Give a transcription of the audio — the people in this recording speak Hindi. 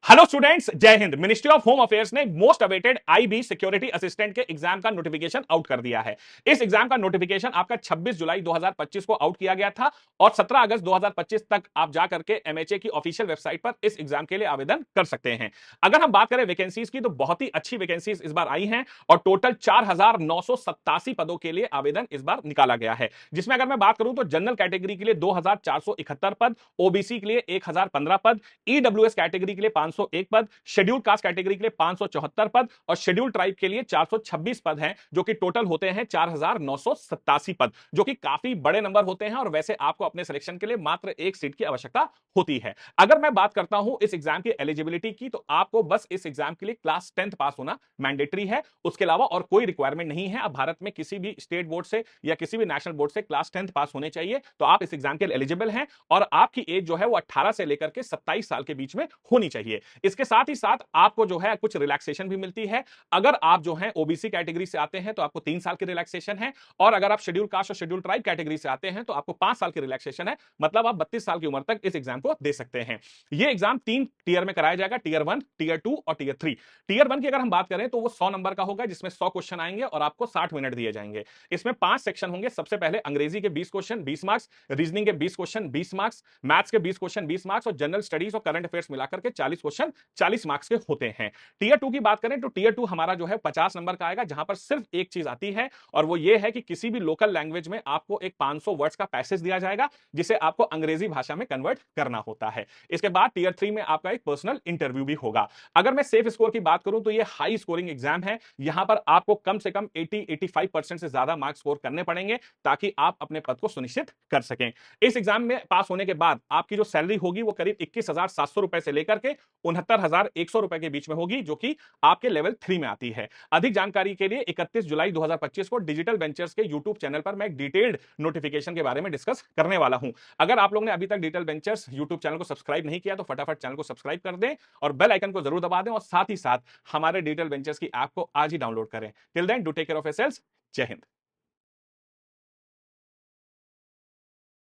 Hello students, Jai Hind. Ministry of home affairs ने most awaited IB security assistant के एग्जाम का नोटिफिकेशन आउट कर दिया है। इस एग्जाम का नोटिफिकेशन आपका 26 जुलाई 2025 को आउट किया गया था और 17 अगस्त 2025 तक आप जाकर के एमएचए की ऑफिशियल वेबसाइट पर इस एग्जाम के लिए आवेदन कर सकते हैं। अगर हम बात करें वैकेंसीज की, तो बहुत ही अच्छी वैकेंसीज इस बार आई हैं और टोटल 4,987 पदों के लिए आवेदन इस बार निकाला गया है। जिसमें अगर मैं बात करूं तो जनरल कैटेगरी के लिए 2,471 पद, ओबीसी के लिए 1,015 पद, ईडब्ल्यूएस कैटेगरी के लिए 501 पद, शेड्यूल्ड कास्ट कैटेगरी के लिए 574 पद और शेड्यूल्ड ट्राइब के लिए 426 पद हैं, जो कि टोटल होते हैं 4,987 पद, जो कि काफी बड़े नंबर होते हैं। और वैसे आपको अपने सिलेक्शन के लिए मात्र एक सीट की आवश्यकता होती है। अगर मैं बात करता हूं इस एग्जाम की एलिजिबिलिटी की, तो आपको बस इस एग्जाम के लिए क्लास 10th पास होना मैंडेटरी है। उसके अलावा और कोई रिक्वायरमेंट नहीं है। अब भारत में किसी भी स्टेट बोर्ड से या किसी भी नेशनल बोर्ड से क्लास 10th पास होने चाहिए, तो आप इस एग्जाम के लिए एलिजिबल हैं। और आपकी एज जो है वो 18 से लेकर के 27 साल के बीच में होनी चाहिए। इसके साथ ही साथ आपको जो है कुछ रिलैक्सेशन भी मिलती है। अगर आप जो है ओबीसी कैटेगरी से आते हैं तो आपको 3 साल की रिलैक्सेशन है, और अगर आप शेड्यूल कास्ट और शेड्यूल ट्राइब कैटेगरी से आते हैं तो आपको 5 साल की रिलैक्सेशन है। मतलब आप 32 साल की उम्र तक इस एग्जाम को दे सकते हैं। यह एग्जाम 3 टीयर में कराया जाएगा, टीयर 1, टीयर 2 और टीयर 3। टीयर 1 की अगर हम बात करें तो वो 100 नंबर का होगा, जिसमें 100 क्वेश्चन आएंगे और आपको 60 मिनट दिए जाएंगे। इसमें 5 सेक्शन होंगे। सबसे पहले अंग्रेजी के 20 क्वेश्चन 20 मार्क्स, रीजनिंग के 20 क्वेश्चन 20 मार्क्स, मैथ्स के 20 क्वेश्चन 20 मार्क्स और जनरल स्टडीज और करंट अफेयर्स मिलाकर के 40 क्वेश्चन 40 मार्क्स के होते हैं। टीयर 2 की बात करें तो टीयर 2 हमारा जो है 50 नंबर का आएगा, जहां पर सिर्फ एक चीज आती है और वो ये है कि किसी भी लोकल लैंग्वेज में आपको एक 500 वर्ड्स का पैसेज दिया जाएगा, जिसे आपको अंग्रेजी भाषा में कन्वर्ट करना होता है। इसके बाद टीयर 3 में आपका एक पर्सनल इंटरव्यू भी होगा। अगर मैं सेफ स्कोर की बात करूं तो ये हाई स्कोरिंग एग्जाम है। यहां पर आपको कम से कम 80-85% से ज्यादा मार्क्स स्कोर करने पड़ेंगे, ताकि आप अपने पद को सुनिश्चित कर सकें। इस एग्जाम में पास होने के बाद आपकी जो सैलरी होगी वो करीब 21,700 रुपए से लेकर के 69,100 रुपए के बीच में होगी, जो कि आपके लेवल 3 में आती है। अधिक जानकारी के लिए 31 जुलाई 2025 को डिजिटल वेंचर्स के यूट्यूब चैनल पर मैं एक डिटेल्ड नोटिफिकेशन के बारे में डिस्कस करने वाला हूं। अगर आप लोग ने अभी तक डिजिटल वेंचर्स यूट्यूब चैनल को सब्सक्राइब नहीं किया तो फटाफट चैनल को सब्सक्राइब कर दें और बेल आइकन को जरूर दबा दें, और साथ ही साथ हमारे डिजिटल वेंचर्स की ऐप को आज ही डाउनलोड करें। Till then, do take care of yourselves. जय हिंद।